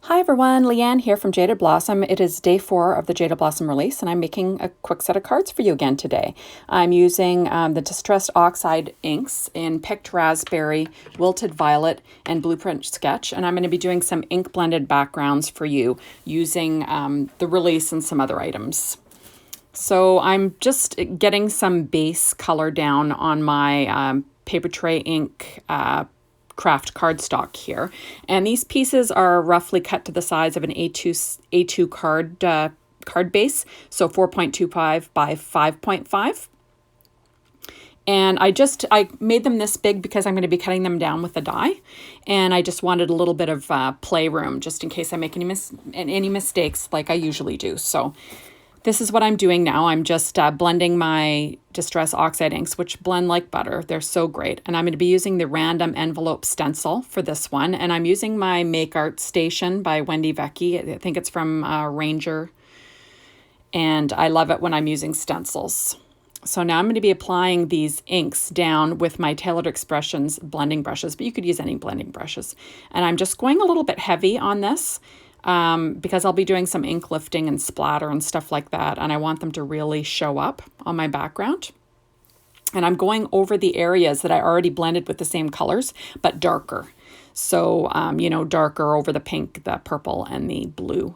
Hi everyone, Leanne here from Jaded Blossom. It is day 4 of the Jaded Blossom release, and I'm making a quick set of cards for you again today. I'm using the Distressed Oxide inks in Picked Raspberry, Wilted Violet, and Blueprint Sketch, and I'm going to be doing some ink blended backgrounds for you using the release and some other items. So I'm just getting some base color down on my paper tray ink craft cardstock here. And these pieces are roughly cut to the size of an A2 card base, so 4.25 by 5.5. And I made them this big because I'm going to be cutting them down with a die. And I just wanted a little bit of playroom just in case I make any mistakes like I usually do. So this is what I'm doing now. I'm just blending my Distress Oxide inks, which blend like butter. They're so great. And I'm going to be using the random envelope stencil for this one. And I'm using my Make Art Station by Wendy Vecchi. I think it's from Ranger. And I love it when I'm using stencils. So now I'm going to be applying these inks down with my Tailored Expressions blending brushes, but you could use any blending brushes. And I'm just going a little bit heavy on this. Because I'll be doing some ink lifting and splatter and stuff like that, and I want them to really show up on my background. And I'm going over the areas that I already blended with the same colors, but darker. So, darker over the pink, the purple, and the blue.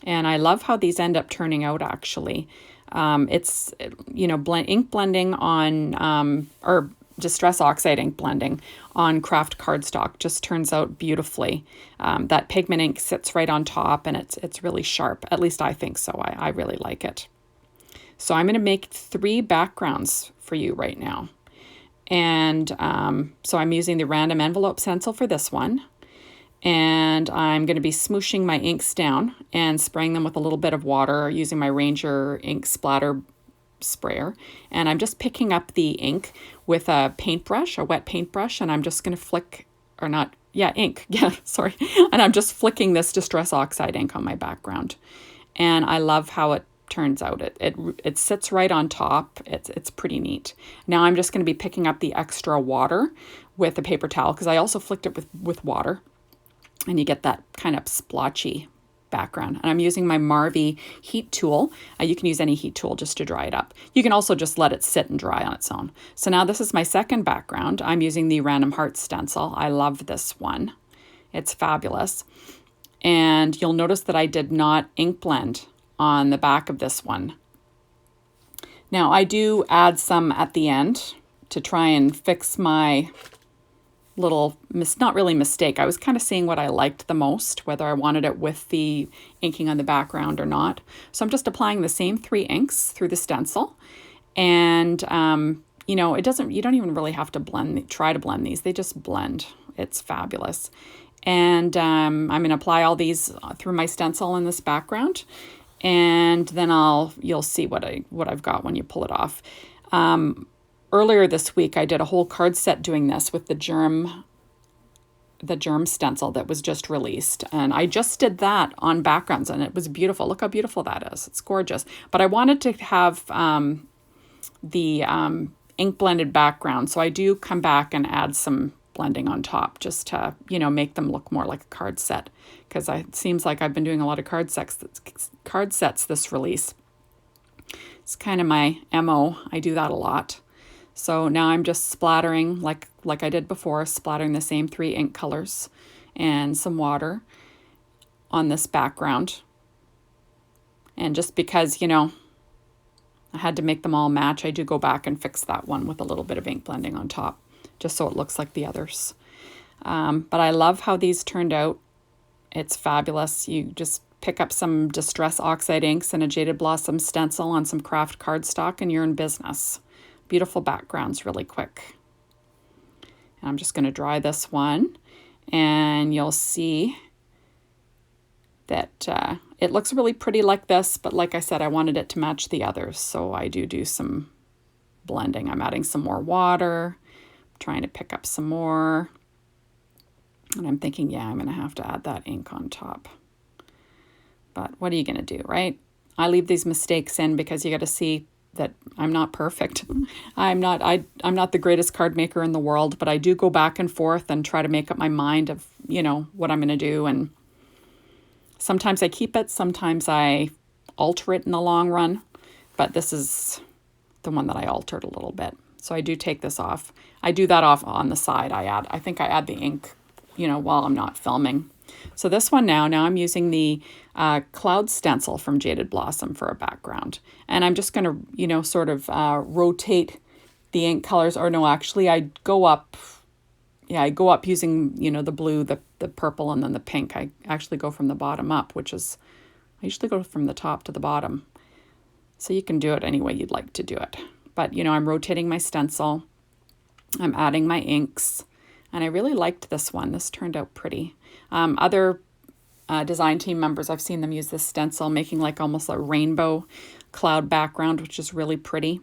And I love how these end up turning out, actually. It's, ink blending on, or Distress Oxide ink blending on craft cardstock just turns out beautifully. That pigment ink sits right on top and it's really sharp. At least I think so. I really like it. So I'm going to make 3 backgrounds for you right now. And so I'm using the random envelope stencil for this one. And I'm going to be smooshing my inks down and spraying them with a little bit of water using my Ranger ink splatter sprayer, and I'm just picking up the ink with a paintbrush, a wet paintbrush, and I'm just going to sorry, and I'm just flicking this Distress Oxide ink on my background, and I love how it turns out. It sits right on top. It's pretty neat. Now I'm just going to be picking up the extra water with a paper towel because I also flicked it with water, and you get that kind of splotchy background. And I'm using my Marvy heat tool. You can use any heat tool just to dry it up. You can also just let it sit and dry on its own. So now this is my second background. I'm using the Random Heart stencil. I love this one. It's fabulous. And you'll notice that I did not ink blend on the back of this one. Now I do add some at the end to try and fix my little not really mistake. I was kind of seeing what I liked the most, whether I wanted it with the inking on the background or not. So I'm just applying the same 3 inks through the stencil, and you don't even really have to try to blend these. They just blend. It's fabulous. And I'm going to apply all these through my stencil in this background, and then you'll see what I've got when you pull it off. Earlier this week, I did a whole card set doing this with the germ stencil that was just released. And I just did that on backgrounds, and it was beautiful. Look how beautiful that is. It's gorgeous. But I wanted to have the ink blended background. So I do come back and add some blending on top just to, make them look more like a card set. Because it seems like I've been doing a lot of card sets this release. It's kind of my MO. I do that a lot. So now I'm just splattering, like I did before, splattering the same 3 ink colors and some water on this background. And just because, I had to make them all match, I do go back and fix that one with a little bit of ink blending on top, just so it looks like the others. But I love how these turned out. It's fabulous. You just pick up some Distress Oxide inks and a Jaded Blossom stencil on some craft cardstock, and you're in business. Beautiful backgrounds really quick. And I'm just going to dry this one, and you'll see that it looks really pretty like this, but like I said, I wanted it to match the others, so I do some blending. I'm adding some more water, trying to pick up some more, and I'm thinking, I'm going to have to add that ink on top. But what are you going to do, right? I leave these mistakes in because you got to see that I'm not perfect. I'm not the greatest card maker in the world, but I do go back and forth and try to make up my mind of, what I'm going to do. And Sometimes I keep it, sometimes I alter it in the long run, but this is the one that I altered a little bit. So I do take this off. I do that off on the side. I think I add the ink, while I'm not filming. So this one now I'm using the cloud stencil from Jaded Blossom for a background. And I'm just going to, sort of rotate the ink colors. Or no, actually I go up. Yeah, I go up using, the blue, the purple, and then the pink. I actually go from the bottom up, I usually go from the top to the bottom. So you can do it any way you'd like to do it. But, I'm rotating my stencil. I'm adding my inks. And I really liked this one. This turned out pretty. Other design team members, I've seen them use this stencil, making like almost a rainbow cloud background, which is really pretty.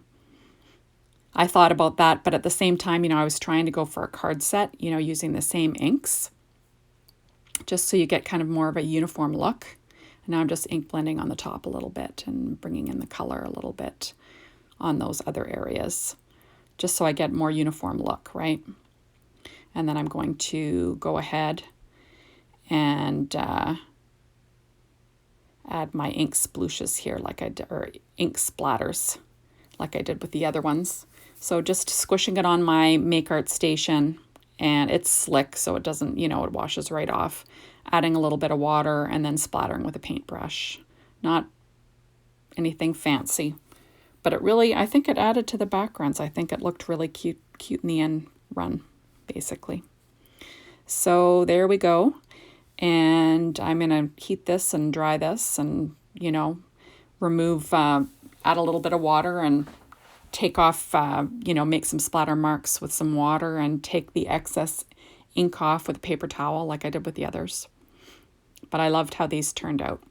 I thought about that, but at the same time, I was trying to go for a card set, using the same inks, just so you get kind of more of a uniform look. And now I'm just ink blending on the top a little bit and bringing in the color a little bit on those other areas, just so I get more uniform look, right? And then I'm going to go ahead and add my ink splooshes here, or ink splatters, like I did with the other ones. So just squishing it on my Make Art station, and it's slick, so it doesn't, it washes right off. Adding a little bit of water and then splattering with a paintbrush. Not anything fancy, but I think it added to the backgrounds. I think it looked really cute in the end run, basically. So there we go. And I'm going to heat this and dry this and, remove, add a little bit of water and take off, make some splatter marks with some water and take the excess ink off with a paper towel like I did with the others. But I loved how these turned out.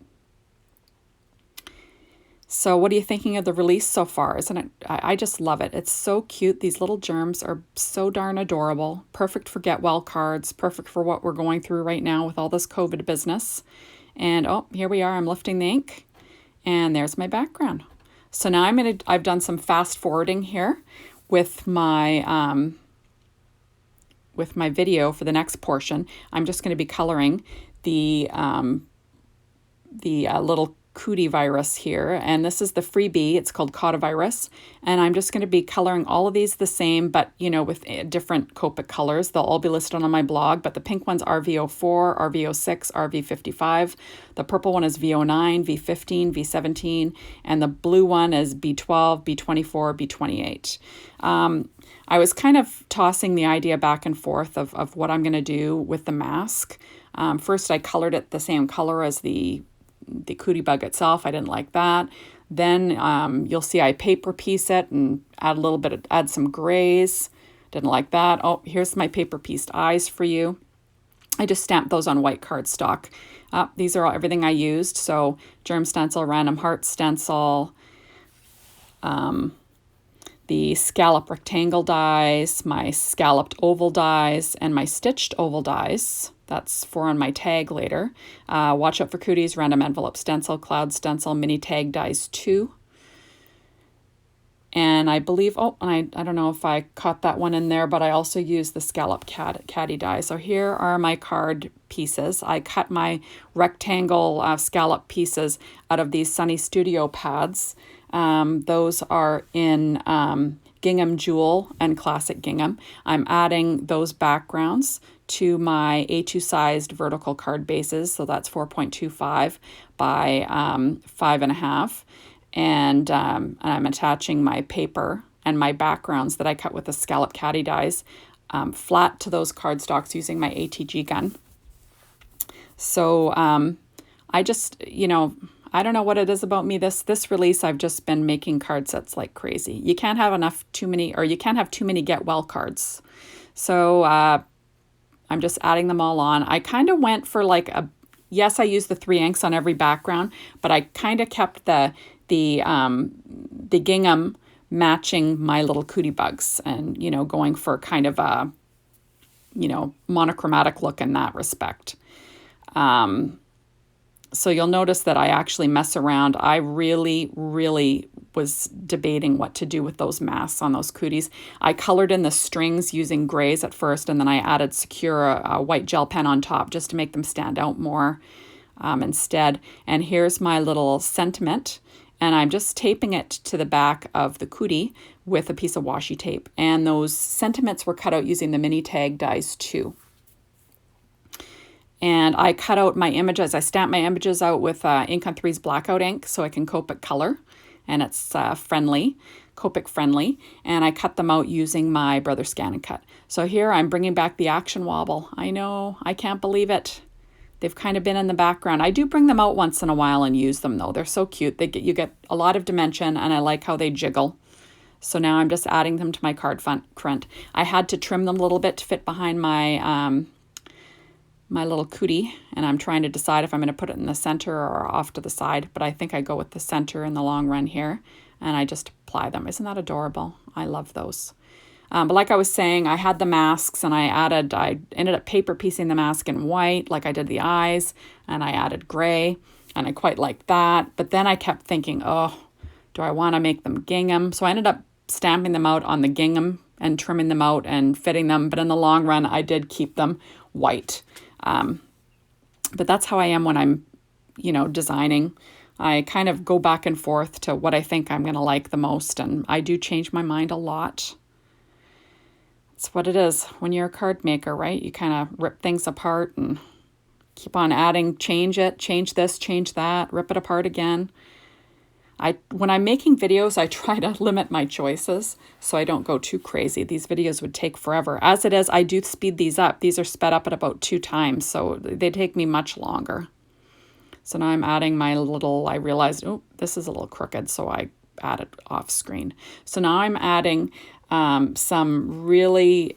So what are you thinking of the release so far? Isn't it? I just love it. It's so cute. These little germs are so darn adorable. Perfect for get well cards. Perfect for what we're going through right now with all this COVID business. And here we are. I'm lifting the ink. And there's my background. So now I've done some fast forwarding here with my video for the next portion. I'm just going to be coloring the little cootie virus here, and this is the freebie. It's called Cotavirus, and I'm just going to be coloring all of these the same, but with different Copic colors. They'll all be listed on my blog, but the pink one's RV04, RV06, RV55. The purple one is V09, V15, V17, and the blue one is B12, B24, B28. I was kind of tossing the idea back and forth of what I'm going to do with the mask. First, I colored it the same color as the cootie bug itself. I didn't like that. Then you'll see I paper piece it and add some grays. Didn't like that. Oh, here's my paper pieced eyes for you. I just stamped those on white cardstock. These are everything I used. So germ stencil, random heart stencil, the scallop rectangle dies, my scalloped oval dies, and my stitched oval dies. That's for on my tag later. Watch out for cooties, random envelope stencil, cloud stencil, mini tag dies 2. And I believe, I don't know if I caught that one in there, but I also used the scallop caddy die. So here are my card pieces. I cut my rectangle scallop pieces out of these Sunny Studio pads. Those are in gingham jewel and classic gingham. I'm adding those backgrounds to my A2 sized vertical card bases. So that's 4.25 by 5.5. And I'm attaching my paper and my backgrounds that I cut with the scallop caddy dies flat to those cardstocks using my ATG gun. So I just, I don't know what it is about me. This release, I've just been making card sets like crazy. You can't have too many get well cards. So I'm just adding them all on. I kind of went for yes, I used the 3 inks on every background, but I kind of kept the gingham matching my little cootie bugs and, going for kind of a, monochromatic look in that respect. So you'll notice that I actually mess around. I really, really was debating what to do with those masks on those cooties. I colored in the strings using grays at first, and then I added Secura white gel pen on top just to make them stand out more. instead. And here's my little sentiment. And I'm just taping it to the back of the cootie with a piece of washi tape. And those sentiments were cut out using the mini tag dies too. And I cut out my images. I stamped my images out with Ink on 3's blackout ink so I can Copic color. And it's friendly, Copic friendly. And I cut them out using my Brother Scan and Cut. So here I'm bringing back the action wobble. I know, I can't believe it. They've kind of been in the background. I do bring them out once in a while and use them though. They're so cute. You get a lot of dimension, and I like how they jiggle. So now I'm just adding them to my card front. I had to trim them a little bit to fit behind my my little cootie, and I'm trying to decide if I'm going to put it in the center or off to the side, but I think I go with the center in the long run here, and I just apply them. Isn't that adorable? I love those. But like I was saying, I had the masks, and I ended up paper piecing the mask in white like I did the eyes, and I added gray, and I quite liked that. But then I kept thinking, oh, do I want to make them gingham? So I ended up stamping them out on the gingham and trimming them out and fitting them. But in the long run, I did keep them white. But that's how I am when I'm, designing. I kind of go back and forth to what I think I'm going to like the most, and I do change my mind a lot. It's what it is when you're a card maker, right? You kind of rip things apart and keep on adding, change it, change this, change that, rip it apart again. When I'm making videos, I try to limit my choices so I don't go too crazy. These videos would take forever. As it is, I do speed these up. These are sped up at about 2 times, so they take me much longer. So now I'm adding my little, I realized, oh, this is a little crooked, so I add it off screen. So now I'm adding some really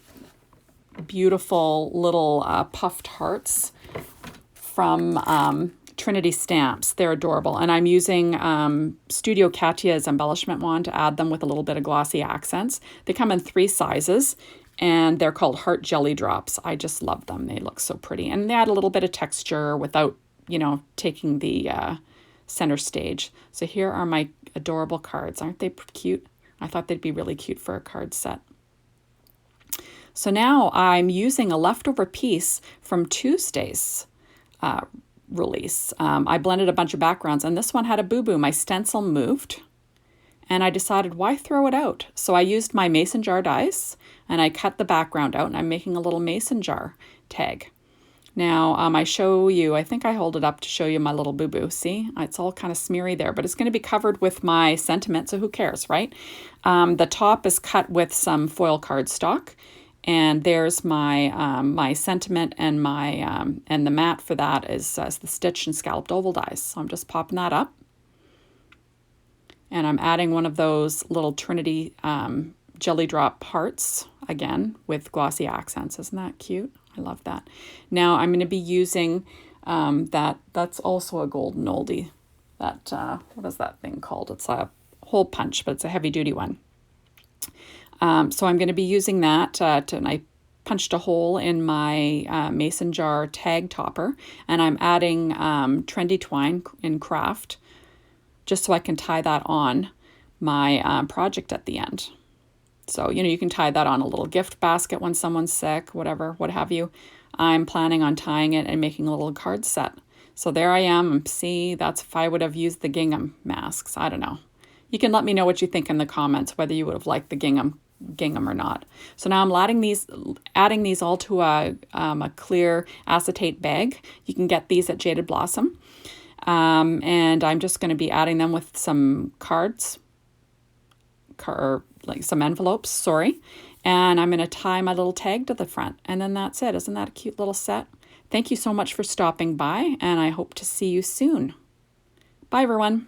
beautiful little puffed hearts from Trinity Stamps. They're adorable. And I'm using Studio Katya's embellishment wand to add them with a little bit of glossy accents. They come in 3 sizes, and they're called Heart Jelly Drops. I just love them. They look so pretty. And they add a little bit of texture without, taking the center stage. So here are my adorable cards. Aren't they cute? I thought they'd be really cute for a card set. So now I'm using a leftover piece from Tuesday's release. I blended a bunch of backgrounds, and this one had a boo-boo. My stencil moved, and I decided, why throw it out? So I used my mason jar dies, and I cut the background out, and I'm making a little mason jar tag. Now, I show you, I think I hold it up to show you my little boo-boo. See, it's all kind of smeary there, but it's going to be covered with my sentiment, so who cares, right? The top is cut with some foil cardstock, and there's my my sentiment, and my and the mat for that is the stitched and scalloped oval dies. So I'm just popping that up, and I'm adding one of those little Trinity jelly drop hearts again with glossy accents. Isn't that cute? I love that. Now I'm going to be using that's also a golden oldie. That what is that thing called? It's a hole punch, but it's a heavy duty one. So I'm going to be using that, and I punched a hole in my mason jar tag topper, and I'm adding trendy twine in craft just so I can tie that on my project at the end. So, you can tie that on a little gift basket when someone's sick, whatever, what have you. I'm planning on tying it and making a little card set. So there I am. See, that's if I would have used the gingham masks. I don't know. You can let me know what you think in the comments, whether you would have liked the gingham or not. So now I'm adding these all to a clear acetate bag. You can get these at Jaded Blossom. And I'm just going to be adding them with some cards, like some envelopes, sorry. And I'm going to tie my little tag to the front. And then that's it. Isn't that a cute little set? Thank you so much for stopping by, and I hope to see you soon. Bye, everyone.